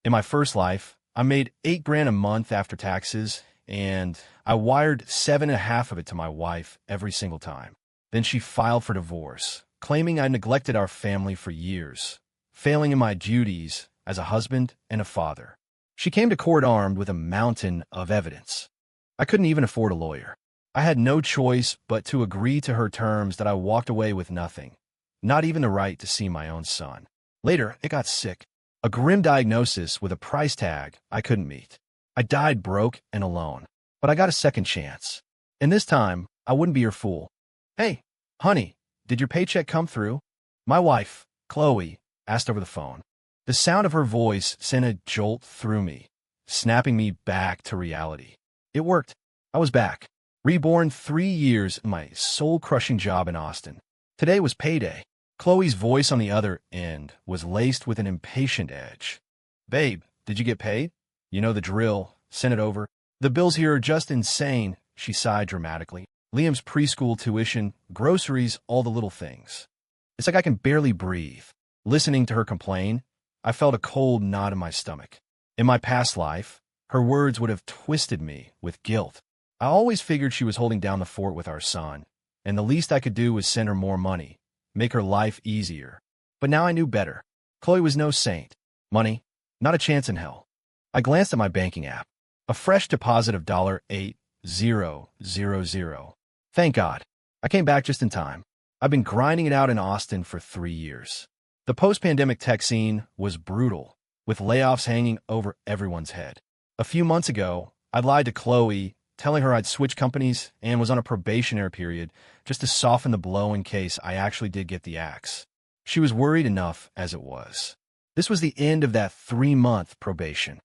In my first life, I made 8 grand a month after taxes, and I wired 7.5 of it to my wife every single time. Then she filed for divorce, claiming I neglected our family for years, failing in my duties as a husband and a father. She came to court armed with a mountain of evidence. I couldn't even afford a lawyer. I had no choice but to agree to her terms that I walked away with nothing, not even the right to see my own son. Later, it got sick. A grim diagnosis with a price tag I couldn't meet. I died broke and alone, but I got a second chance. And this time, I wouldn't be your fool. "Hey, honey, did your paycheck come through?" My wife, Chloe, asked over the phone. The sound of her voice sent a jolt through me, snapping me back to reality. It worked. I was back. Reborn 3 years in my soul-crushing job in Austin. Today was payday. Chloe's voice on the other end was laced with an impatient edge. "Babe, did you get paid? You know the drill. Send it over." "The bills here are just insane," she sighed dramatically. "Liam's preschool tuition, groceries, all the little things. It's like I can barely breathe." Listening to her complain, I felt a cold knot in my stomach. In my past life, her words would have twisted me with guilt. I always figured she was holding down the fort with our son, and the least I could do was send her more money, make her life easier. But now I knew better. Chloe was no saint. Money, not a chance in hell. I glanced at my banking app. A fresh deposit of $8,000. Thank God. I came back just in time. I've been grinding it out in Austin for 3 years. The post-pandemic tech scene was brutal, with layoffs hanging over everyone's head. A few months ago, I lied to Chloe, telling her I'd switch companies and was on a probationary period just to soften the blow in case I actually did get the axe. She was worried enough as it was. This was the end of that 3-month probation.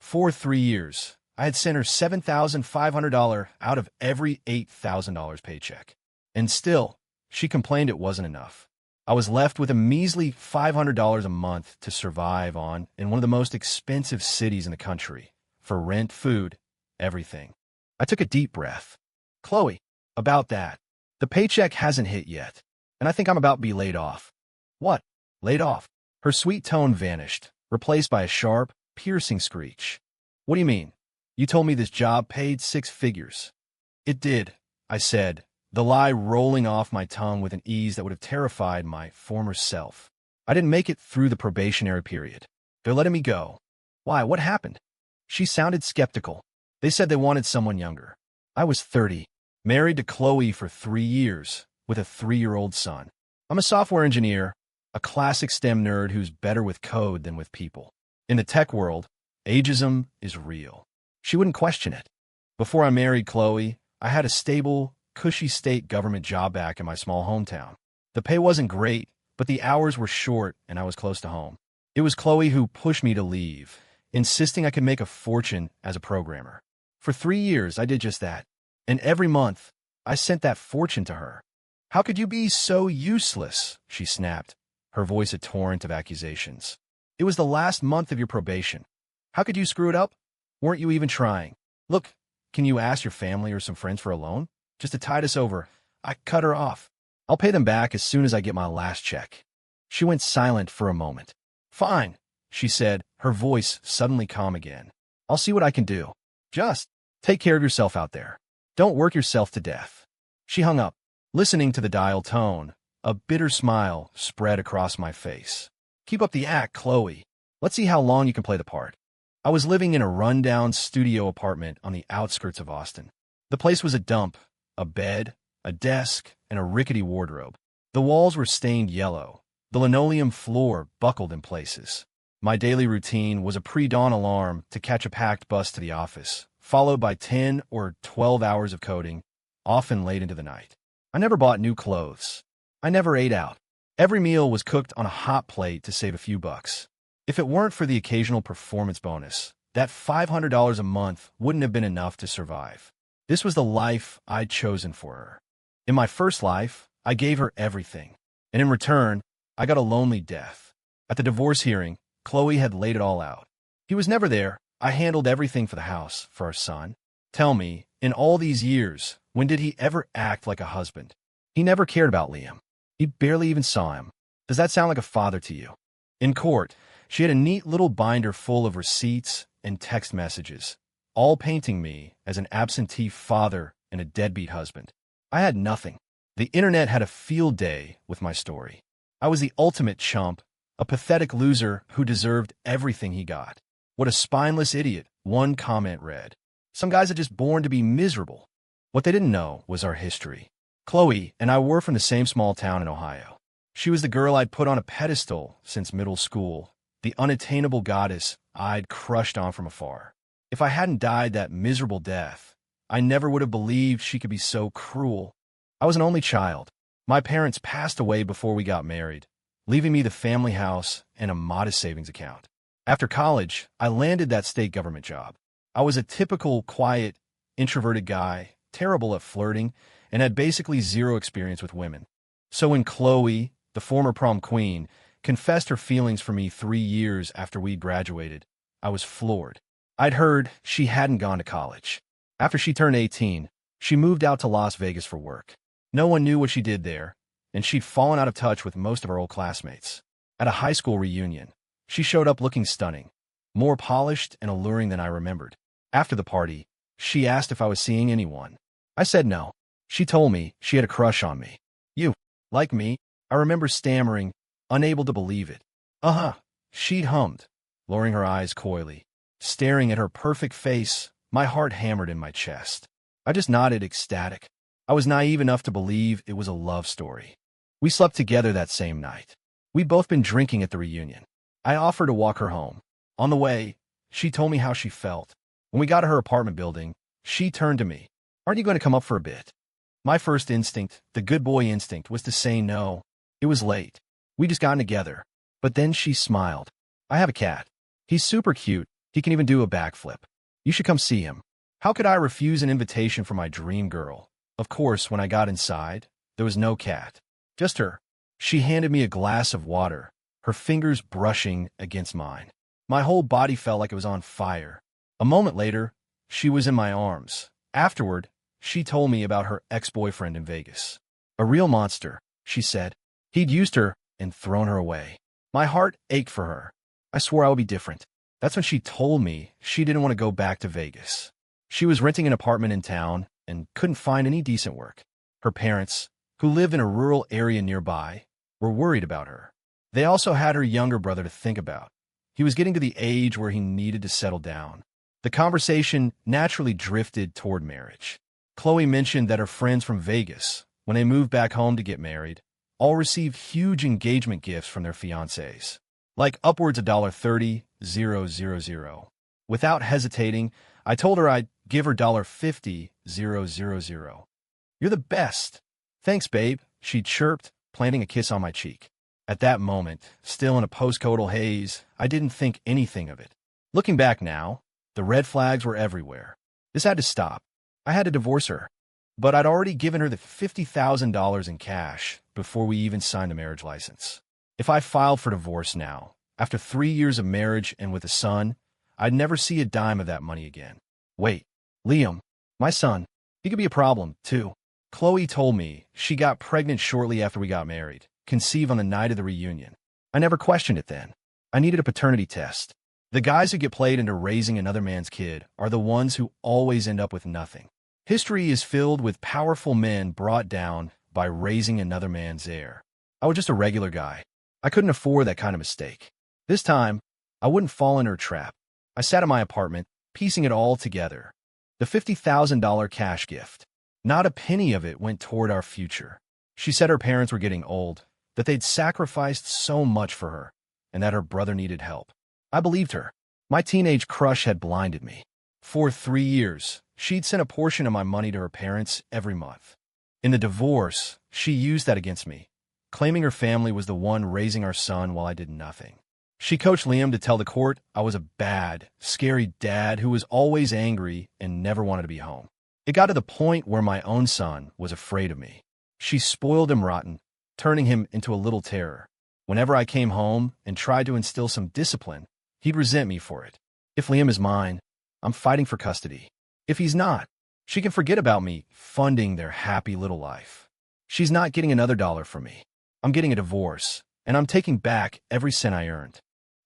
For 3 years, I had sent her $7,500 out of every $8,000 paycheck. And still, she complained it wasn't enough. I was left with a measly $500 a month to survive on in one of the most expensive cities in the country, for rent, food, everything. I took a deep breath. "Chloe, about that. The paycheck hasn't hit yet, and I think I'm about to be laid off." "What? Laid off?" Her sweet tone vanished, replaced by a sharp, piercing screech. "What do you mean? You told me this job paid 6 figures." "It did," I said, the lie rolling off my tongue with an ease that would have terrified my former self. "I didn't make it through the probationary period. They're letting me go." "Why? What happened?" She sounded skeptical. "They said they wanted someone younger." I was 30, married to Chloe for 3 years, with a 3-year-old son. I'm a software engineer, a classic STEM nerd who's better with code than with people. In the tech world, ageism is real. She wouldn't question it. Before I married Chloe, I had a stable, cushy state government job back in my small hometown. The pay wasn't great, but the hours were short and I was close to home. It was Chloe who pushed me to leave, insisting I could make a fortune as a programmer. For 3 years, I did just that. And every month, I sent that fortune to her. "How could you be so useless?" she snapped, her voice a torrent of accusations. "It was the last month of your probation. How could you screw it up? Weren't you even trying? Look, can you ask your family or some friends for a loan? Just to tide us over." I cut her off. "I'll pay them back as soon as I get my last check." She went silent for a moment. "Fine," she said, her voice suddenly calm again. "I'll see what I can do. Just take care of yourself out there. Don't work yourself to death." She hung up. Listening to the dial tone, a bitter smile spread across my face. "Keep up the act, Chloe. Let's see how long you can play the part." I was living in a rundown studio apartment on the outskirts of Austin. The place was a dump, a bed, a desk, and a rickety wardrobe. The walls were stained yellow, the linoleum floor buckled in places. My daily routine was a pre-dawn alarm to catch a packed bus to the office, followed by 10 or 12 hours of coding, often late into the night. I never bought new clothes. I never ate out. Every meal was cooked on a hot plate to save a few bucks. If it weren't for the occasional performance bonus, that $500 a month wouldn't have been enough to survive. This was the life I'd chosen for her. In my first life, I gave her everything, and in return, I got a lonely death. At the divorce hearing, Chloe had laid it all out. He was never there. I handled everything for the house, for our son. Tell me, in all these years, when did he ever act like a husband? He never cared about Liam. He barely even saw him. Does that sound like a father to you? In court, She had a neat little binder full of receipts and text messages, all painting me as an absentee father and a deadbeat husband. I had nothing. The internet had a field day with my story. I was the ultimate chump, a pathetic loser who deserved everything he got. What a spineless idiot, one comment read. Some guys are just born to be miserable. What they didn't know was our history. Chloe and I were from the same small town in Ohio. She was the girl I'd put on a pedestal since middle school, the unattainable goddess I'd crushed on from afar. If I hadn't died that miserable death, I never would have believed she could be so cruel. I was an only child. My parents passed away before we got married, leaving me the family house and a modest savings account. After college, I landed that state government job. I was a typical, quiet, introverted guy, terrible at flirting, and had basically zero experience with women. So when Chloe, the former prom queen, confessed her feelings for me 3 years after we graduated, I was floored. I'd heard she hadn't gone to college. After she turned 18, she moved out to Las Vegas for work. No one knew what she did there, and she'd fallen out of touch with most of her old classmates. At a high school reunion, she showed up looking stunning, more polished and alluring than I remembered. After the party, she asked if I was seeing anyone. I said no. She told me she had a crush on me. You, like me? I remember stammering, unable to believe it. Uh-huh, she'd hummed, lowering her eyes coyly. Staring at her perfect face, my heart hammered in my chest. I just nodded, ecstatic. I was naive enough to believe it was a love story. We slept together that same night. We'd both been drinking at the reunion. I offered to walk her home. On the way, she told me how she felt. When we got to her apartment building, she turned to me. Aren't you going to come up for a bit? My first instinct, the good boy instinct, was to say no. It was late. We just gotten together. But then she smiled. I have a cat. He's super cute. He can even do a backflip. You should come see him. How could I refuse an invitation from my dream girl? Of course, when I got inside, there was no cat. Just her. She handed me a glass of water, her fingers brushing against mine. My whole body felt like it was on fire. A moment later, she was in my arms. Afterward, she told me about her ex-boyfriend in Vegas. A real monster, she said. He'd used her and thrown her away. My heart ached for her. I swore I would be different. That's when she told me she didn't want to go back to Vegas. She was renting an apartment in town and couldn't find any decent work. Her parents, who lived in a rural area nearby, were worried about her. They also had her younger brother to think about. He was getting to the age where he needed to settle down. The conversation naturally drifted toward marriage. Chloe mentioned that her friends from Vegas, when they moved back home to get married, all received huge engagement gifts from their fiancés, like upwards of $30,000. Without hesitating, I told her I'd give her $50,000. You're the best. Thanks, babe, she chirped, planting a kiss on my cheek. At that moment, still in a postcoital haze, I didn't think anything of it. Looking back now, the red flags were everywhere. This had to stop. I had to divorce her. But I'd already given her the $50,000 in cash before we even signed the marriage license. If I filed for divorce now, after 3 years of marriage and with a son, I'd never see a dime of that money again. Wait, Liam, my son, he could be a problem, too. Chloe told me she got pregnant shortly after we got married, conceived on the night of the reunion. I never questioned it then. I needed a paternity test. The guys who get played into raising another man's kid are the ones who always end up with nothing. History is filled with powerful men brought down by raising another man's heir. I was just a regular guy. I couldn't afford that kind of mistake. This time, I wouldn't fall into her trap. I sat in my apartment, piecing it all together. The $50,000 cash gift. Not a penny of it went toward our future. She said her parents were getting old, that they'd sacrificed so much for her, and that her brother needed help. I believed her. My teenage crush had blinded me. For 3 years, she'd sent a portion of my money to her parents every month. In the divorce, she used that against me, claiming her family was the one raising our son while I did nothing. She coached Liam to tell the court I was a bad, scary dad who was always angry and never wanted to be home. It got to the point where my own son was afraid of me. She spoiled him rotten, turning him into a little terror. Whenever I came home and tried to instill some discipline, he'd resent me for it. If Liam is mine, I'm fighting for custody. If he's not, she can forget about me funding their happy little life. She's not getting another dollar from me. I'm getting a divorce, and I'm taking back every cent I earned.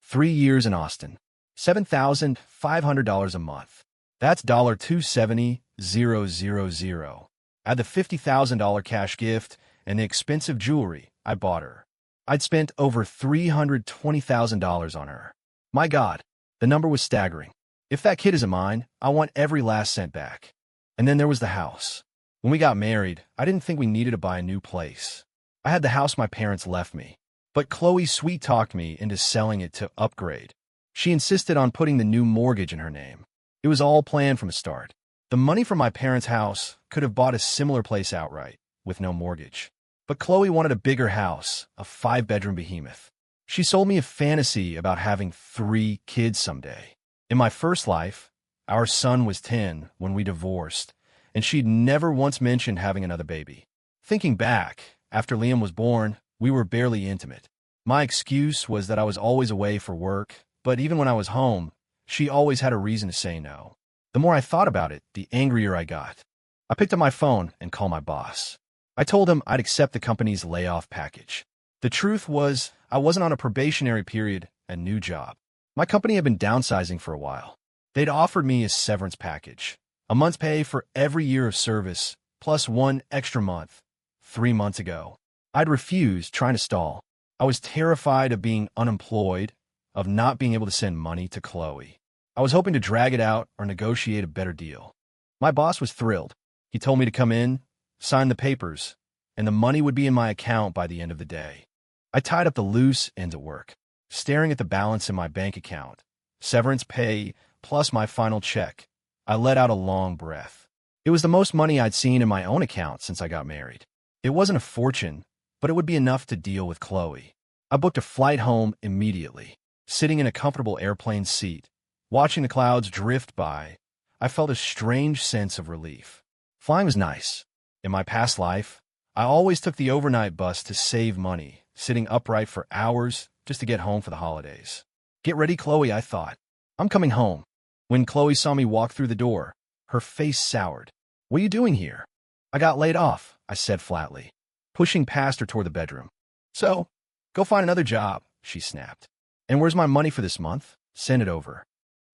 3 years in Austin. $7,500 a month. That's $270,000. Add the $50,000 cash gift and the expensive jewelry I bought her. I'd spent over $320,000 on her. My God, the number was staggering. If that kid isn't mine, I want every last cent back. And then there was the house. When we got married, I didn't think we needed to buy a new place. I had the house my parents left me. But Chloe sweet-talked me into selling it to upgrade. She insisted on putting the new mortgage in her name. It was all planned from the start. The money from my parents' house could have bought a similar place outright, with no mortgage. But Chloe wanted a bigger house, a 5-bedroom behemoth. She sold me a fantasy about having 3 kids someday. In my first life, our son was 10 when we divorced, and she'd never once mentioned having another baby. Thinking back, after Liam was born, we were barely intimate. My excuse was that I was always away for work, but even when I was home, she always had a reason to say no. The more I thought about it, the angrier I got. I picked up my phone and called my boss. I told him I'd accept the company's layoff package. The truth was, I wasn't on a probationary period, a new job. My company had been downsizing for a while. They'd offered me a severance package, a month's pay for every year of service, plus 1 extra month, 3 months ago. I'd refused, trying to stall. I was terrified of being unemployed, of not being able to send money to Chloe. I was hoping to drag it out or negotiate a better deal. My boss was thrilled. He told me to come in, sign the papers, and the money would be in my account by the end of the day. I tied up the loose ends at work, staring at the balance in my bank account, severance pay, plus my final check. I let out a long breath. It was the most money I'd seen in my own account since I got married. It wasn't a fortune, but it would be enough to deal with Chloe. I booked a flight home immediately. Sitting in a comfortable airplane seat, watching the clouds drift by, I felt a strange sense of relief. Flying was nice. In my past life, I always took the overnight bus to save money, sitting upright for hours just to get home for the holidays. Get ready, Chloe, I thought. I'm coming home. When Chloe saw me walk through the door, her face soured. What are you doing here? I got laid off, I said flatly, pushing past her toward the bedroom. So, go find another job, she snapped. And where's my money for this month? Send it over.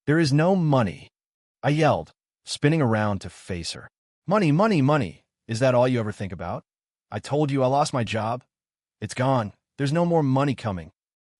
There is no money, I yelled, spinning around to face her. Money, money, money. Is that all you ever think about? I told you I lost my job. It's gone. There's no more money coming.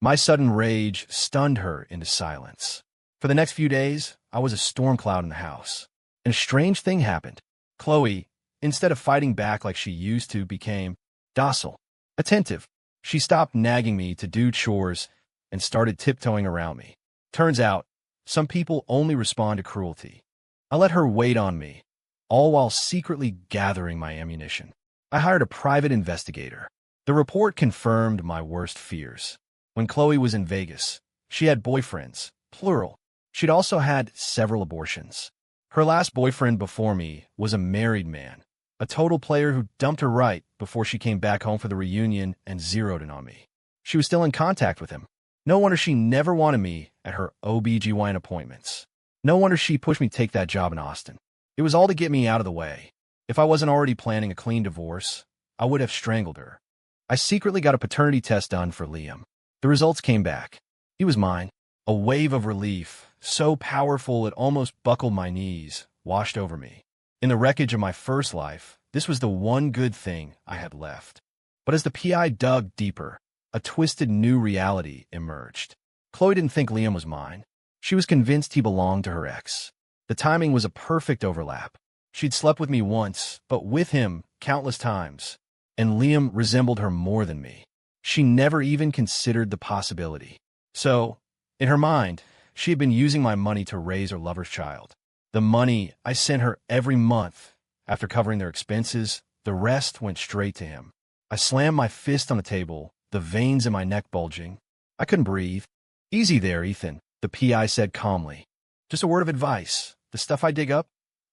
My sudden rage stunned her into silence. For the next few days, I was a storm cloud in the house. And a strange thing happened. Chloe, instead of fighting back like she used to, became docile, attentive. She stopped nagging me to do chores and started tiptoeing around me. Turns out, some people only respond to cruelty. I let her wait on me, all while secretly gathering my ammunition. I hired a private investigator. The report confirmed my worst fears. When Chloe was in Vegas, she had boyfriends, plural. She'd also had several abortions. Her last boyfriend before me was a married man, a total player who dumped her right before she came back home for the reunion and zeroed in on me. She was still in contact with him. No wonder she never wanted me at her OB/GYN appointments. No wonder she pushed me to take that job in Austin. It was all to get me out of the way. If I wasn't already planning a clean divorce, I would have strangled her. I secretly got a paternity test done for Liam. The results came back. He was mine. A wave of relief, so powerful it almost buckled my knees, washed over me. In the wreckage of my first life, this was the one good thing I had left. But as the PI dug deeper, a twisted new reality emerged. Chloe didn't think Liam was mine. She was convinced he belonged to her ex. The timing was a perfect overlap. She'd slept with me once, but with him countless times, and Liam resembled her more than me. She never even considered the possibility. So, in her mind, she had been using my money to raise her lover's child. The money I sent her every month, after covering their expenses, the rest went straight to him. I slammed my fist on the table, the veins in my neck bulging. I couldn't breathe. Easy there, Ethan, the PI said calmly. Just a word of advice. The stuff I dig up,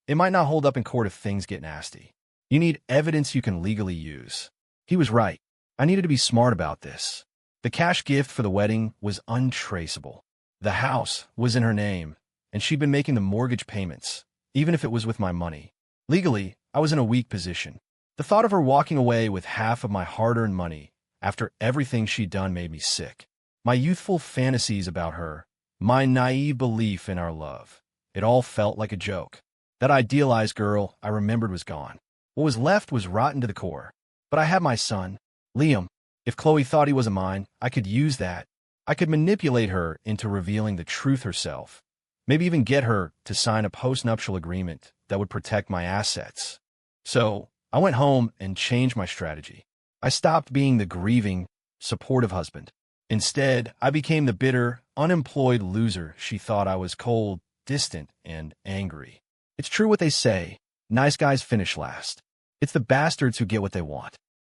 it might not hold up in court if things get nasty. You need evidence you can legally use. He was right. I needed to be smart about this. The cash gift for the wedding was untraceable. The house was in her name, and she'd been making the mortgage payments, even if it was with my money. Legally, I was in a weak position. The thought of her walking away with half of my hard-earned money after everything she'd done made me sick. My youthful fantasies about her, my naive belief in our love. It all felt like a joke. That idealized girl I remembered was gone. What was left was rotten to the core. But I had my son, Liam. If Chloe thought he wasn't mine, I could use that. I could manipulate her into revealing the truth herself. Maybe even get her to sign a post-nuptial agreement that would protect my assets. So I went home and changed my strategy. I stopped being the grieving, supportive husband. Instead, I became the bitter, unemployed loser she thought I was. Cold, distant, and angry. It's true what they say, nice guys finish last. It's the bastards who get what they want.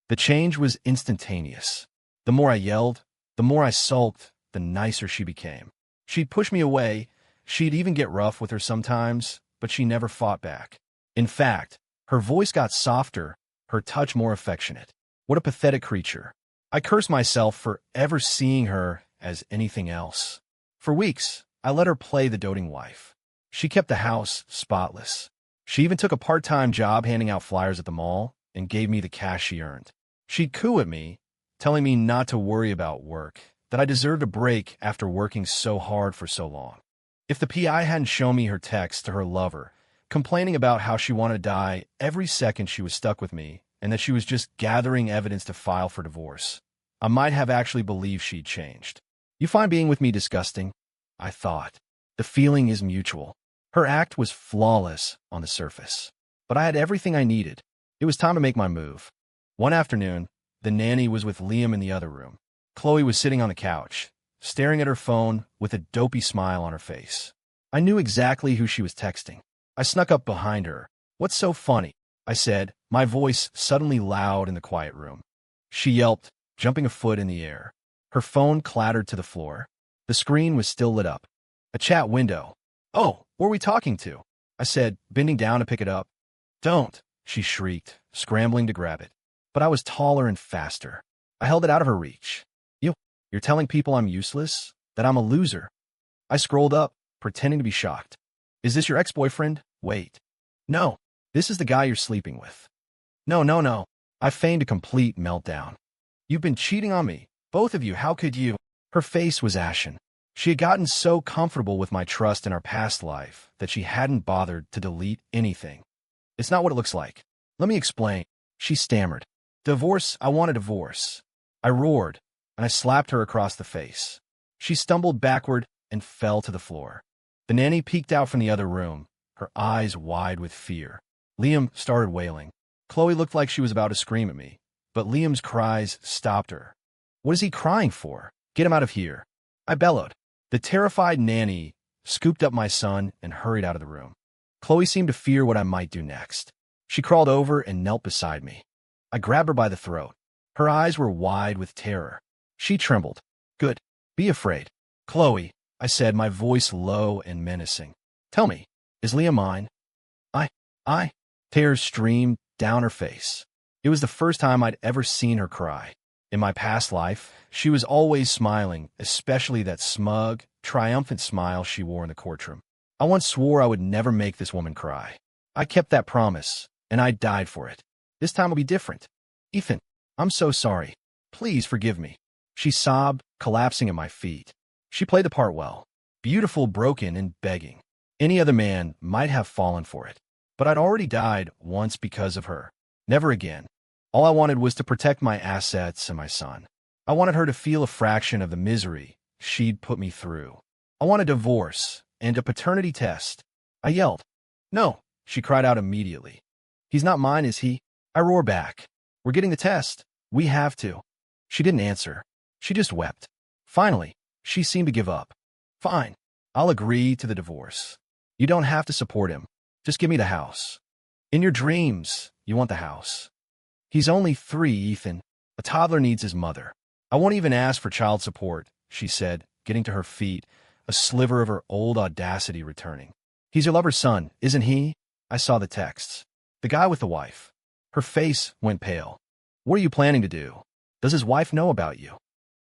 The change was instantaneous. The more I yelled, the more I sulked, the nicer she became. She'd push me away, she'd even get rough with her sometimes, but she never fought back. In fact, her voice got softer, her touch more affectionate. What a pathetic creature. I cursed myself for ever seeing her as anything else. For weeks, I let her play the doting wife. She kept the house spotless. She even took a part-time job handing out flyers at the mall and gave me the cash she earned. She'd coo at me, telling me not to worry about work, that I deserved a break after working so hard for so long. If the PI hadn't shown me her text to her lover, complaining about how she wanted to die every second she was stuck with me and that she was just gathering evidence to file for divorce, I might have actually believed she'd changed. You find being with me disgusting? I thought. The feeling is mutual. Her act was flawless on the surface. But I had everything I needed. It was time to make my move. One afternoon, the nanny was with Liam in the other room. Chloe was sitting on the couch, staring at her phone with a dopey smile on her face. I knew exactly who she was texting. I snuck up behind her. "What's so funny?" I said, my voice suddenly loud in the quiet room. She yelped, jumping a foot in the air. Her phone clattered to the floor. The screen was still lit up. A chat window. "Oh, who are we talking to?" I said, bending down to pick it up. "Don't," she shrieked, scrambling to grab it. But I was taller and faster. I held it out of her reach. You're telling people I'm useless? That I'm a loser?" I scrolled up, pretending to be shocked. "Is this your ex-boyfriend?" "Wait. No, this is the guy you're sleeping with." No. I feigned a complete meltdown. "You've been cheating on me. Both of you, how could you?" Her face was ashen. She had gotten so comfortable with my trust in our past life that she hadn't bothered to delete anything. "It's not what it looks like. Let me explain," she stammered. "Divorce, I want a divorce." I roared, and I slapped her across the face. She stumbled backward and fell to the floor. The nanny peeked out from the other room, her eyes wide with fear. Liam started wailing. Chloe looked like she was about to scream at me, but Liam's cries stopped her. "What is he crying for? Get him out of here," I bellowed. The terrified nanny scooped up my son and hurried out of the room. Chloe seemed to fear what I might do next. She crawled over and knelt beside me. I grabbed her by the throat. Her eyes were wide with terror. She trembled. "Good. Be afraid." "Chloe," I said, my voice low and menacing. "Tell me, is Leah mine?" I. Tears streamed down her face. It was the first time I'd ever seen her cry. In my past life, she was always smiling, especially that smug, triumphant smile she wore in the courtroom. I once swore I would never make this woman cry. I kept that promise, and I died for it. This time will be different. "Ethan, I'm so sorry. Please forgive me." She sobbed, collapsing at my feet. She played the part well. Beautiful, broken, and begging. Any other man might have fallen for it. But I'd already died once because of her. Never again. All I wanted was to protect my assets and my son. I wanted her to feel a fraction of the misery she'd put me through. I want a divorce and a paternity test. I yelled. "No," she cried out immediately. "He's not mine, is he?" I roared back. "We're getting the test. We have to." She didn't answer. She just wept. Finally, she seemed to give up. "Fine. I'll agree to the divorce. You don't have to support him. Just give me the house. In your dreams, you want the house. He's only 3, Ethan. A toddler needs his mother. I won't even ask for child support," she said, getting to her feet, a sliver of her old audacity returning. "He's your lover's son, isn't he?" I saw the texts. "The guy with the wife." Her face went pale. "What are you planning to do? Does his wife know about you?"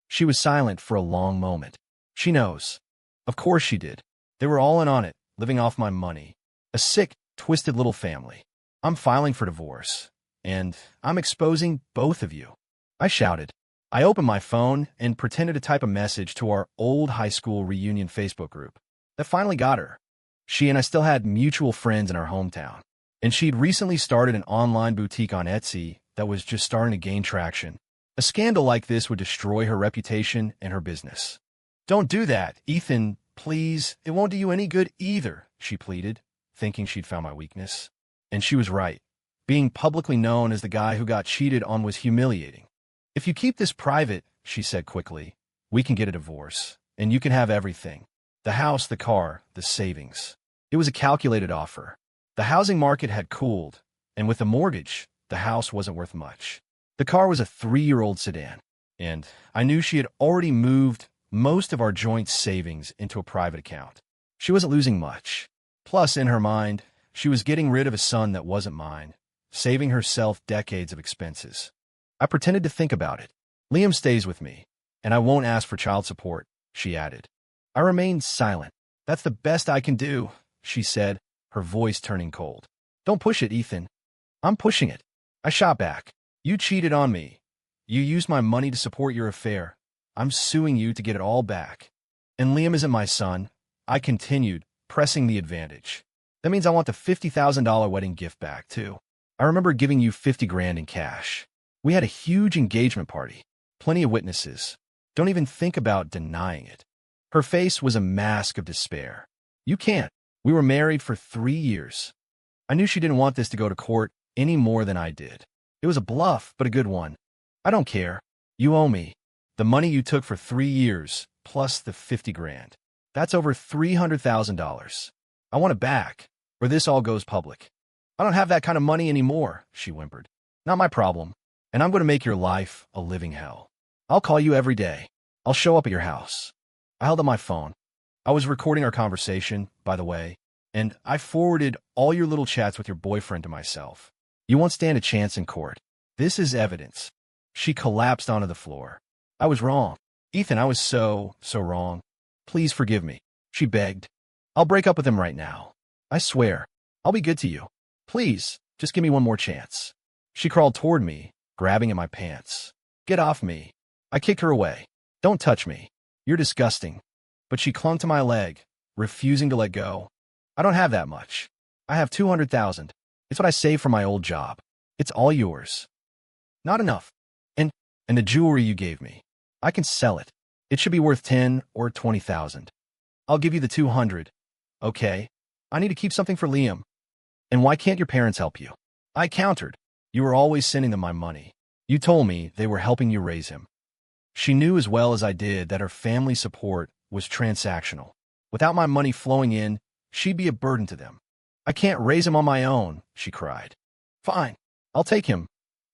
She was silent for a long moment. "She knows." Of course she did. They were all in on it, living off my money. A sick, twisted little family. "I'm filing for divorce, and I'm exposing both of you." I shouted. I opened my phone and pretended to type a message to our old high school reunion Facebook group. That finally got her. She and I still had mutual friends in our hometown, and she'd recently started an online boutique on Etsy that was just starting to gain traction. A scandal like this would destroy her reputation and her business. "Don't do that, Ethan, please. It won't do you any good either," she pleaded, thinking she'd found my weakness. And she was right. Being publicly known as the guy who got cheated on was humiliating. "If you keep this private," she said quickly, "we can get a divorce, and you can have everything. The house, the car, the savings." It was a calculated offer. The housing market had cooled, and with a mortgage, the house wasn't worth much. The car was a 3-year-old sedan, and I knew she had already moved most of our joint savings into a private account. She wasn't losing much. Plus, in her mind, she was getting rid of a son that wasn't mine, saving herself decades of expenses. I pretended to think about it. "Liam stays with me, and I won't ask for child support," she added. I remained silent. "That's the best I can do," she said, her voice turning cold. "Don't push it, Ethan." "I'm pushing it." I shot back. "You cheated on me. You used my money to support your affair. I'm suing you to get it all back. And Liam isn't my son," I continued, pressing the advantage. "That means I want the $50,000 wedding gift back, too. I remember giving you 50 grand in cash. We had a huge engagement party. Plenty of witnesses. Don't even think about denying it." Her face was a mask of despair. "You can't. We were married for 3 years." I knew she didn't want this to go to court any more than I did. It was a bluff, but a good one. "I don't care. You owe me. The money you took for 3 years, plus the 50 grand. That's over $300,000. I want it back, or this all goes public." "I don't have that kind of money anymore," she whimpered. "Not my problem. And I'm going to make your life a living hell. I'll call you every day. I'll show up at your house." I held up my phone. I was recording our conversation, by the way, and I forwarded all your little chats with your boyfriend to myself. "You won't stand a chance in court. This is evidence." She collapsed onto the floor. "I was wrong. Ethan, I was so wrong. Please forgive me," she begged. "I'll break up with him right now. I swear. I'll be good to you. Please, just give me one more chance." She crawled toward me, grabbing at my pants. "Get off me." I kicked her away. "Don't touch me. You're disgusting." But she clung to my leg, refusing to let go. "I don't have that much. I have 200,000. It's what I saved from my old job. It's all yours." "Not enough. And the jewelry you gave me. I can sell it. It should be worth 10 or 20,000. I'll give you the 200. Okay. I need to keep something for Liam." "And why can't your parents help you?" I countered. "You were always sending them my money. You told me they were helping you raise him." She knew as well as I did that her family support was transactional. Without my money flowing in, she'd be a burden to them. "I can't raise him on my own," she cried. "Fine. I'll take him,"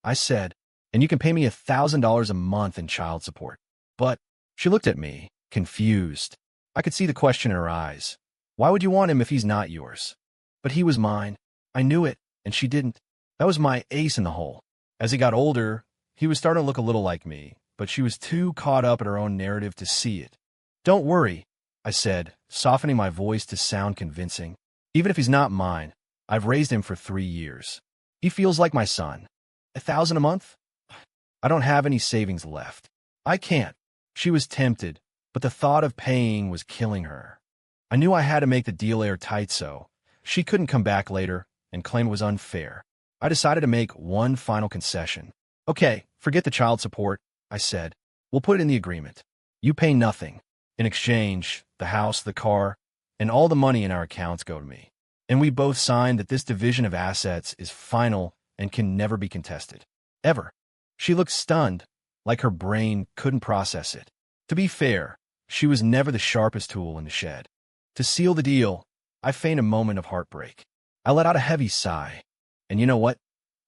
I said, "and you can pay me $1,000 a month in child support." But she looked at me, confused. I could see the question in her eyes. "Why would you want him if he's not yours?" "But he was mine. I knew it, and she didn't." That was my ace in the hole. As he got older, he was starting to look a little like me, but she was too caught up in her own narrative to see it. "Don't worry," I said, softening my voice to sound convincing. "Even if he's not mine, I've raised him for 3 years. He feels like my son. 1,000 a month? I don't have any savings left. I can't." She was tempted, but the thought of paying was killing her. I knew I had to make the deal airtight so she couldn't come back later and claim it was unfair. I decided to make one final concession. "Okay, forget the child support," I said. "We'll put it in the agreement. You pay nothing. In exchange, the house, the car, and all the money in our accounts go to me. And we both signed that this division of assets is final and can never be contested. Ever." She looked stunned, like her brain couldn't process it. To be fair, she was never the sharpest tool in the shed. To seal the deal, I feigned a moment of heartbreak. I let out a heavy sigh. "And you know what?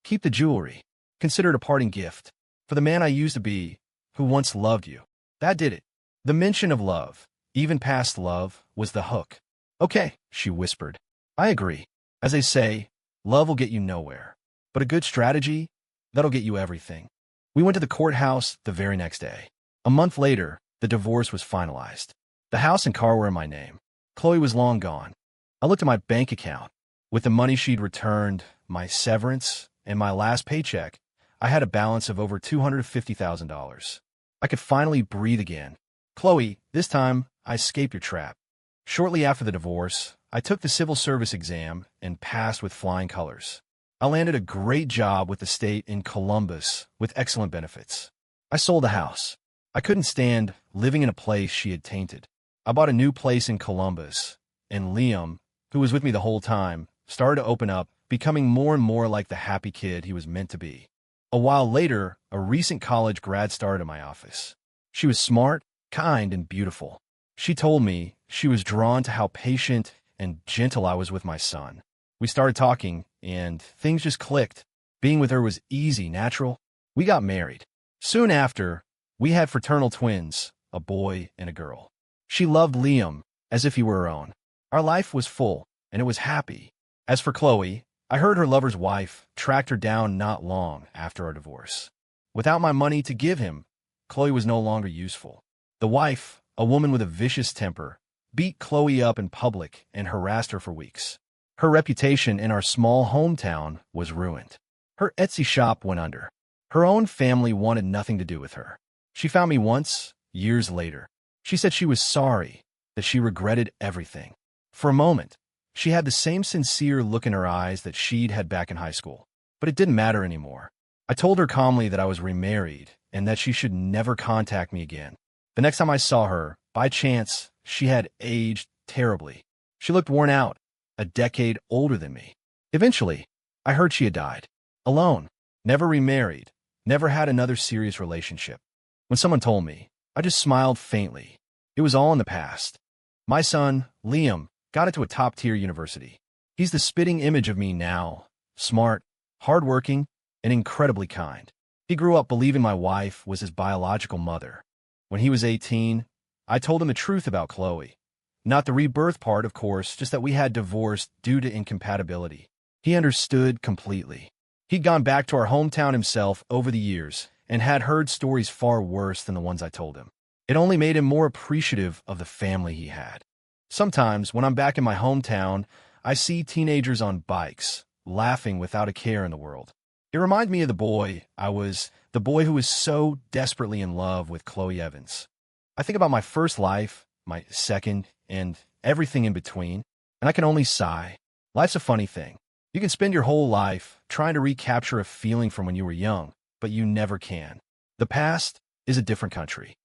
Keep the jewelry. Consider it a parting gift. For the man I used to be, who once loved you." That did it. The mention of love, even past love, was the hook. "Okay," she whispered. "I agree. As they say, love will get you nowhere. But a good strategy, that'll get you everything." We went to the courthouse the very next day. A month later, the divorce was finalized. The house and car were in my name. Chloe was long gone. I looked at my bank account. With the money she'd returned, my severance, and my last paycheck, I had a balance of over $250,000. I could finally breathe again. Chloe, this time, I escaped your trap. Shortly after the divorce, I took the civil service exam and passed with flying colors. I landed a great job with the state in Columbus with excellent benefits. I sold a house. I couldn't stand living in a place she had tainted. I bought a new place in Columbus, and Liam, who was with me the whole time, started to open up, becoming more and more like the happy kid he was meant to be. A while later, a recent college grad started in my office. She was smart, kind, and beautiful. She told me she was drawn to how patient and gentle I was with my son. We started talking, and things just clicked. Being with her was easy, natural. We got married. Soon after, we had fraternal twins, a boy and a girl. She loved Liam as if he were her own. Our life was full, and it was happy. As for Chloe, I heard her lover's wife tracked her down not long after our divorce. Without my money to give him, Chloe was no longer useful. The wife, a woman with a vicious temper, beat Chloe up in public and harassed her for weeks. Her reputation in our small hometown was ruined. Her Etsy shop went under. Her own family wanted nothing to do with her. She found me once, years later. She said she was sorry, that she regretted everything. For a moment, she had the same sincere look in her eyes that she'd had back in high school. But it didn't matter anymore. I told her calmly that I was remarried and that she should never contact me again. The next time I saw her, by chance, she had aged terribly. She looked worn out, a decade older than me. Eventually, I heard she had died. Alone, never remarried, never had another serious relationship. When someone told me, I just smiled faintly. It was all in the past. My son, Liam, got into a top-tier university. He's the spitting image of me now, smart, hardworking, and incredibly kind. He grew up believing my wife was his biological mother. When he was 18, I told him the truth about Chloe. Not the rebirth part, of course, just that we had divorced due to incompatibility. He understood completely. He'd gone back to our hometown himself over the years and had heard stories far worse than the ones I told him. It only made him more appreciative of the family he had. Sometimes, when I'm back in my hometown, I see teenagers on bikes, laughing without a care in the world. It reminds me of the boy who was so desperately in love with Chloe Evans. I think about my first life, my second, and everything in between, and I can only sigh. Life's a funny thing. You can spend your whole life trying to recapture a feeling from when you were young, but you never can. The past is a different country.